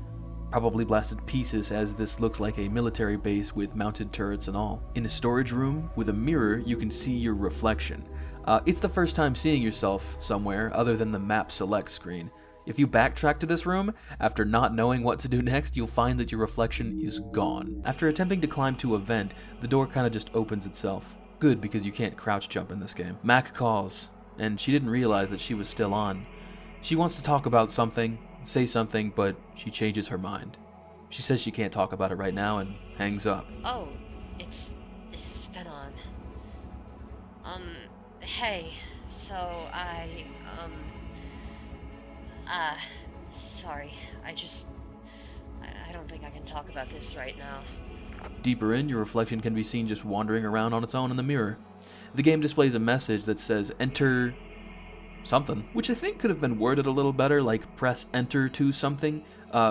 probably blasted to pieces, as this looks like a military base with mounted turrets and all. In a storage room with a mirror, you can see your reflection. It's the first time seeing yourself somewhere other than the map select screen. If you backtrack to this room, after not knowing what to do next, you'll find that your reflection is gone. After attempting to climb to a vent, the door kinda just opens itself. Good, because you can't crouch jump in this game. Mac calls, and she didn't realize that she was still on. She wants to talk about something, say something, but she changes her mind. She says she can't talk about it right now and hangs up. Oh, it's been on. Hey, so sorry, I don't think I can talk about this right now. Deeper in, your reflection can be seen just wandering around on its own in the mirror. The game displays a message that says, enter something, which I think could have been worded a little better, like press enter to something,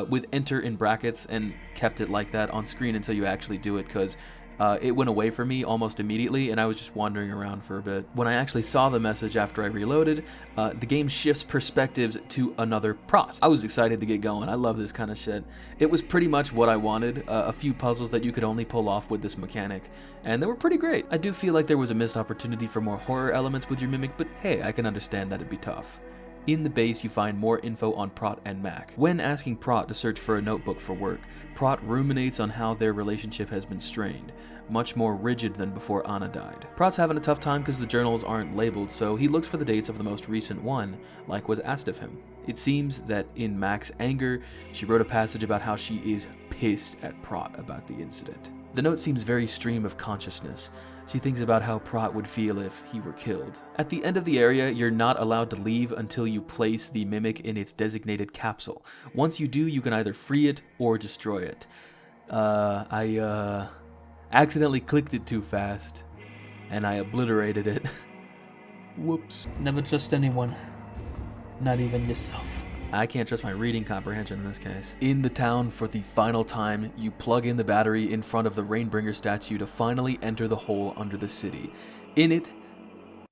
with enter in brackets, and kept it like that on screen until you actually do it, because it went away from me almost immediately, and I was just wandering around for a bit. When I actually saw the message after I reloaded, the game shifts perspectives to another prot. I was excited to get going. I love this kind of shit. It was pretty much what I wanted, a few puzzles that you could only pull off with this mechanic, and they were pretty great. I do feel like there was a missed opportunity for more horror elements with your Mimic, but hey, I can understand that it'd be tough. In the base, you find more info on Prot and Mac. When asking Prot to search for a notebook for work, Prot ruminates on how their relationship has been strained, much more rigid than before Anna died. Prot's having a tough time because the journals aren't labeled, so he looks for the dates of the most recent one, like was asked of him. It seems that in Mac's anger, she wrote a passage about how she is pissed at Prot about the incident. The note seems very stream of consciousness. She thinks about how Prot would feel if he were killed. At the end of the area, you're not allowed to leave until you place the Mimic in its designated capsule. Once you do, you can either free it or destroy it. I accidentally clicked it too fast, and I obliterated it. Whoops. Never trust anyone, not even yourself. I can't trust my reading comprehension in this case. In the town, for the final time, you plug in the battery in front of the Rainbringer statue to finally enter the hole under the city. In it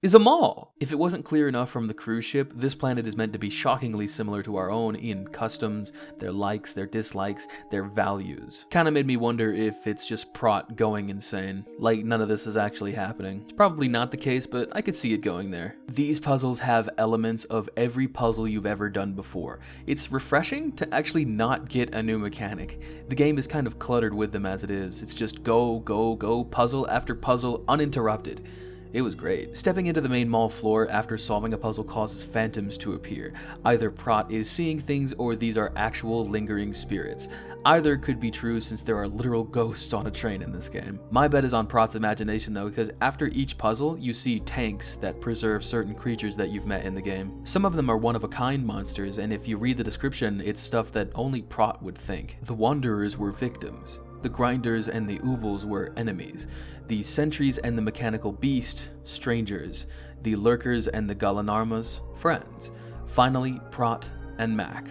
is a mall. If it wasn't clear enough from the cruise ship, this planet is meant to be shockingly similar to our own in customs, their likes, their dislikes, their values. Kinda made me wonder if it's just Prot going insane, like none of this is actually happening. It's probably not the case, but I could see it going there. These puzzles have elements of every puzzle you've ever done before. It's refreshing to actually not get a new mechanic. The game is kind of cluttered with them as it is. It's just go, go, go, puzzle after puzzle, uninterrupted. It was great. Stepping into the main mall floor after solving a puzzle causes phantoms to appear. Either Prot is seeing things or these are actual lingering spirits. Either could be true since there are literal ghosts on a train in this game. My bet is on Prot's imagination though, because after each puzzle, you see tanks that preserve certain creatures that you've met in the game. Some of them are one-of-a-kind monsters, and if you read the description, it's stuff that only Prot would think. The Wanderers were victims. The Grinders and the Ubuls were enemies. The Sentries and the Mechanical Beast, strangers. The Lurkers and the Galanarmas, friends. Finally, Prot and Mac.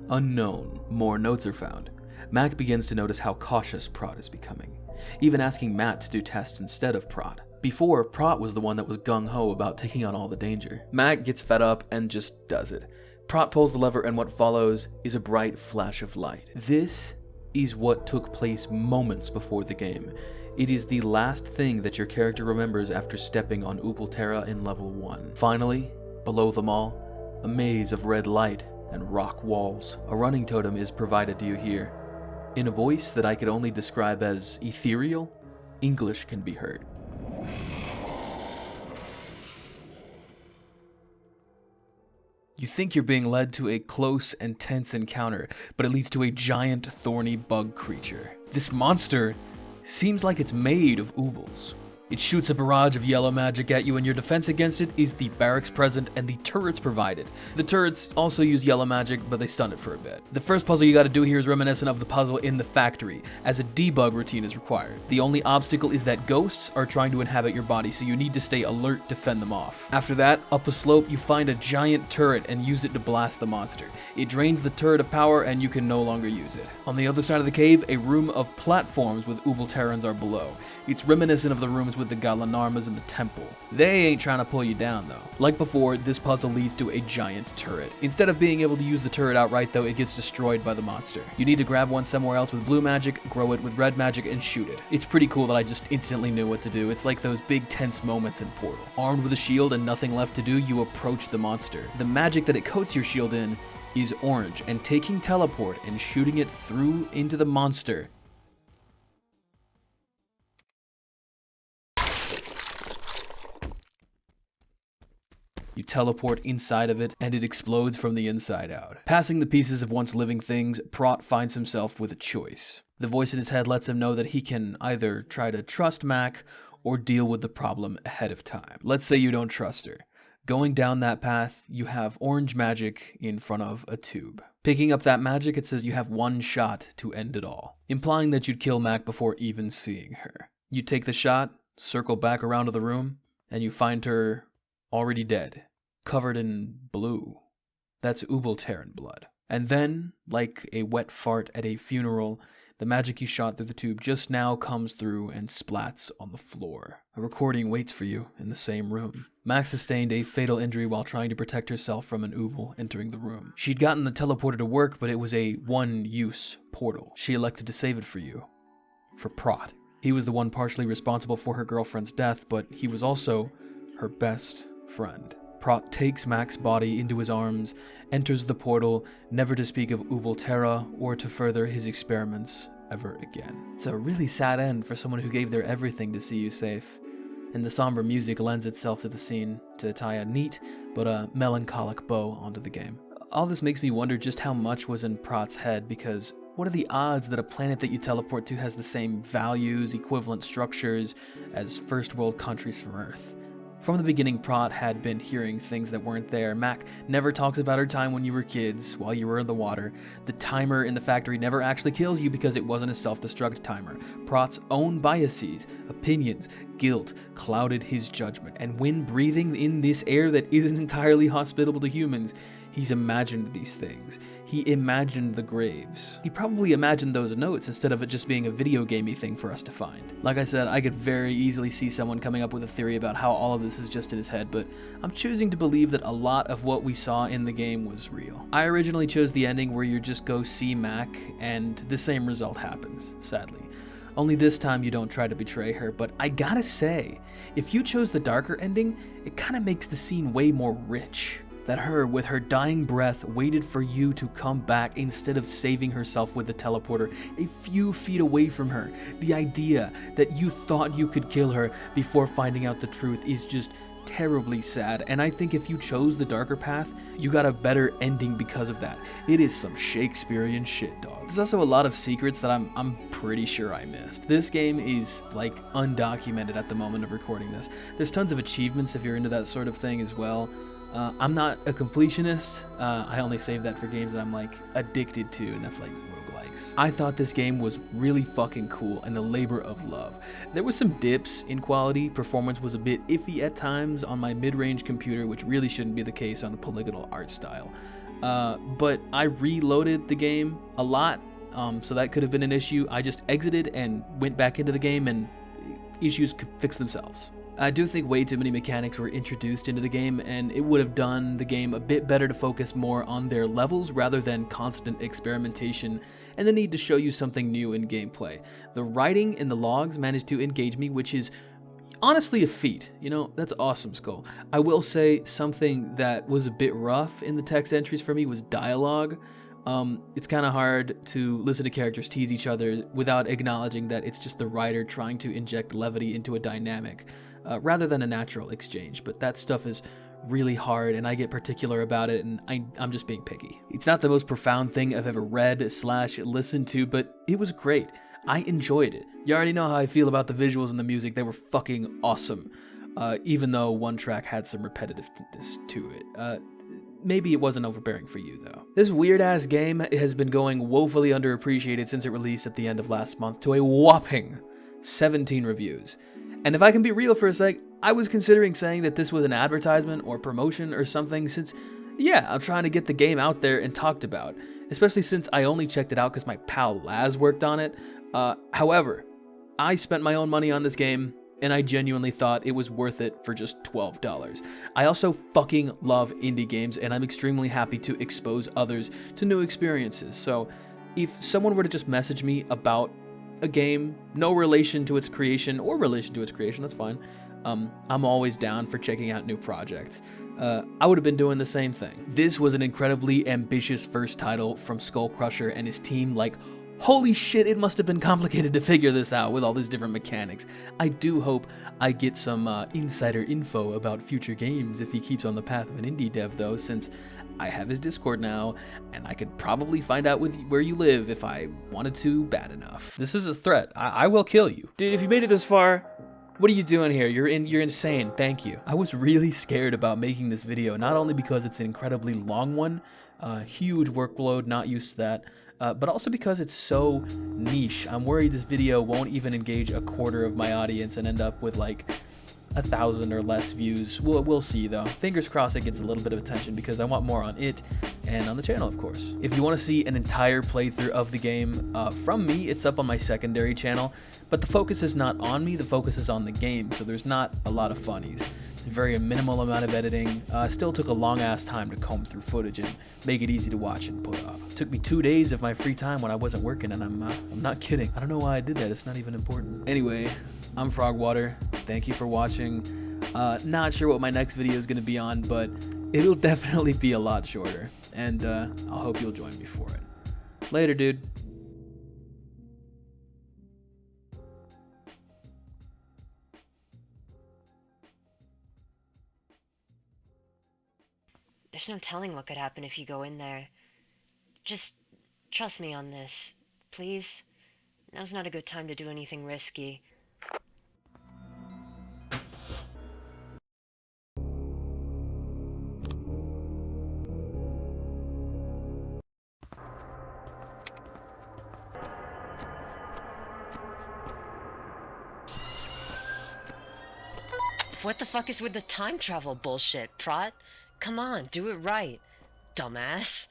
Unknown. More notes are found. Mac begins to notice how cautious Prot is becoming, even asking Matt to do tests instead of Prot. Before, Prot was the one that was gung-ho about taking on all the danger. Mac gets fed up and just does it. Prot pulls the lever and what follows is a bright flash of light. This is what took place moments before the game. It is the last thing that your character remembers after stepping on Ubulterra in level 1. Finally, below them all, a maze of red light and rock walls. A running totem is provided to you here. In a voice that I could only describe as ethereal, English can be heard. You think you're being led to a close and tense encounter, but it leads to a giant thorny bug creature. This monster seems like it's made of Ubuls. It shoots a barrage of yellow magic at you, and your defense against it is the barracks present and the turrets provided. The turrets also use yellow magic, but they stun it for a bit. The first puzzle you gotta do here is reminiscent of the puzzle in the factory, as a debug routine is required. The only obstacle is that ghosts are trying to inhabit your body, so you need to stay alert to fend them off. After that, up a slope, you find a giant turret and use it to blast the monster. It drains the turret of power, and you can no longer use it. On the other side of the cave, a room of platforms with Ubulterrans are below. It's reminiscent of the rooms with the Galanarmas in the temple. They ain't trying to pull you down though. Like before, this puzzle leads to a giant turret. Instead of being able to use the turret outright though, it gets destroyed by the monster. You need to grab one somewhere else with blue magic, grow it with red magic, and shoot it. It's pretty cool that I just instantly knew what to do. It's like those big tense moments in Portal. Armed with a shield and nothing left to do, you approach the monster. The magic that it coats your shield in is orange, and taking teleport and shooting it through into the monster you teleport inside of it, and it explodes from the inside out. Passing the pieces of once living things, Prot finds himself with a choice. The voice in his head lets him know that he can either try to trust Mac or deal with the problem ahead of time. Let's say you don't trust her. Going down that path, you have orange magic in front of a tube. Picking up that magic, it says you have one shot to end it all, implying that you'd kill Mac before even seeing her. You take the shot, circle back around to the room, and you find her already dead, covered in blue. That's Ubulterran blood. And then, like a wet fart at a funeral, the magic you shot through the tube just now comes through and splats on the floor. A recording waits for you in the same room. Max sustained a fatal injury while trying to protect herself from an Ubul entering the room. She'd gotten the teleporter to work, but it was a one-use portal. She elected to save it for you. For Prot. He was the one partially responsible for her girlfriend's death, but he was also her best friend. Prot takes Mac's body into his arms, enters the portal, never to speak of Ubulterra or to further his experiments ever again. It's a really sad end for someone who gave their everything to see you safe, and the somber music lends itself to the scene to tie a neat but a melancholic bow onto the game. All this makes me wonder just how much was in Prot's head, because what are the odds that a planet that you teleport to has the same values, equivalent structures as first world countries from Earth? From the beginning, Prot had been hearing things that weren't there. Mac never talks about her time when you were kids, while you were in the water. The timer in the factory never actually kills you because it wasn't a self-destruct timer. Prot's own biases, opinions, guilt clouded his judgment. And when breathing in this air that isn't entirely hospitable to humans, he's imagined these things. He imagined the graves. He probably imagined those notes instead of it just being a video gamey thing for us to find. Like I said, I could very easily see someone coming up with a theory about how all of this is just in his head, but I'm choosing to believe that a lot of what we saw in the game was real. I originally chose the ending where you just go see Mac, and the same result happens, sadly. Only this time you don't try to betray her, but I gotta say, if you chose the darker ending, it kinda makes the scene way more rich. That her, with her dying breath, waited for you to come back instead of saving herself with the teleporter a few feet away from her. The idea that you thought you could kill her before finding out the truth is just terribly sad, and I think if you chose the darker path, you got a better ending because of that. It is some Shakespearean shit, dog. There's also a lot of secrets that I'm pretty sure I missed. This game is, like, undocumented at the moment of recording this. There's tons of achievements if you're into that sort of thing as well. I'm not a completionist. I only save that for games that I'm like addicted to, and that's like roguelikes. I thought this game was really fucking cool and a labor of love. There was some dips in quality. Performance was a bit iffy at times on my mid-range computer, which really shouldn't be the case on a polygonal art style. But I reloaded the game a lot, so that could have been an issue. I just exited and went back into the game, and issues could fix themselves. I do think way too many mechanics were introduced into the game, and it would have done the game a bit better to focus more on their levels rather than constant experimentation and the need to show you something new in gameplay. The writing in the logs managed to engage me, which is honestly a feat. You know, that's awesome, Skull. I will say something that was a bit rough in the text entries for me was dialogue. It's kind of hard to listen to characters tease each other without acknowledging that it's just the writer trying to inject levity into a dynamic. Rather than a natural exchange, but that stuff is really hard, and I get particular about it, and I'm just being picky. It's not the most profound thing I've ever read/listened to, but it was great. I enjoyed it. You already know how I feel about the visuals and the music. They were fucking awesome. Even though one track had some repetitiveness to it. Maybe it wasn't overbearing for you, though. This weird-ass game has been going woefully underappreciated since it released at the end of last month to a whopping 17 reviews. And if I can be real for a sec, I was considering saying that this was an advertisement or promotion or something since, yeah, I'm trying to get the game out there and talked about, especially since I only checked it out because my pal Laz worked on it. However, I spent my own money on this game, and I genuinely thought it was worth it for just $12. I also fucking love indie games, and I'm extremely happy to expose others to new experiences. So if someone were to just message me about a game, no relation to its creation, or relation to its creation, that's fine, I'm always down for checking out new projects. I would have been doing the same thing. This was an incredibly ambitious first title from Skullcrusher and his team. Like, holy shit, it must have been complicated to figure this out with all these different mechanics. I do hope I get some insider info about future games if he keeps on the path of an indie dev, though, since I have his Discord now, and I could probably find out where you live if I wanted to bad enough. This is a threat. I will kill you. Dude, if you made it this far, what are you doing here? You're insane. Thank you. I was really scared about making this video, not only because it's an incredibly long one, huge workload, not used to that, but also because it's so niche. I'm worried this video won't even engage a quarter of my audience and end up with like 1,000 or less views. We'll see though. Fingers crossed it gets a little bit of attention because I want more on it and on the channel, of course. If you want to see an entire playthrough of the game from me, it's up on my secondary channel, but the focus is not on me, the focus is on the game, so there's not a lot of funnies. It's a very minimal amount of editing. Still took a long ass time to comb through footage and make it easy to watch and put up. It took me 2 days of my free time when I wasn't working, and I'm not kidding. I don't know why I did that. It's not even important. Anyway, I'm Frogwater. Thank you for watching. Not sure what my next video is going to be on, but it'll definitely be a lot shorter, and I'll hope you'll join me for it. Later, dude. There's no telling what could happen if you go in there. Just trust me on this, please. Now's not a good time to do anything risky. What the fuck is with the time travel bullshit, Prot? Come on, do it right, dumbass.